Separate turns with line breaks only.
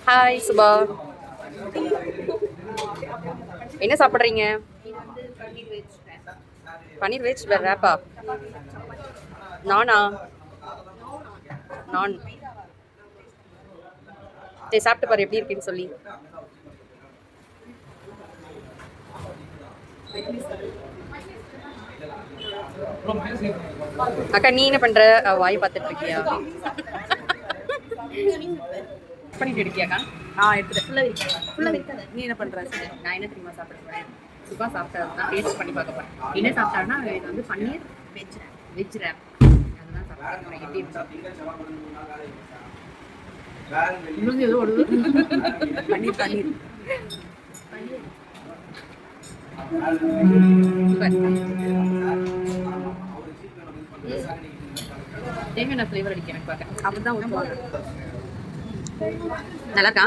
Hi Subha, என்ன சாப்பிட்றீங்க? பன்னீர் veg ரேப்பா? நானா? நான் சரி, சாப்பிட்டு பாரு எப்படி இருக்குன்னு சொல்லி. அக்கா நீ என்ன பண்ற? வாய் பார்த்துட்டு இருக்கியா? பண்ணிட்டு இருக்கியாக்கா?
எடுத்துட்டேன். நீ என்ன பண்ற?
நான் என்ன தெரியுமா சாப்பிட போறேன்? சுபா சாப்பிட்டா டேஸ்ட் பண்ணி பார்க்க போறேன். என்ன சாப்பிட்டாருன்னா இது வந்து பன்னீர் வெஜ் ரேப். அதெல்லாம் சாப்பிட போறேன். எப்படி
பன்னீர் பன்னீர்
தேவையான ஃப்ளேவர் அடிக்க எனக்கு பார்க்க
அப்படிதான் ஊற்றுவாங்க.
நல்லா இருக்கா?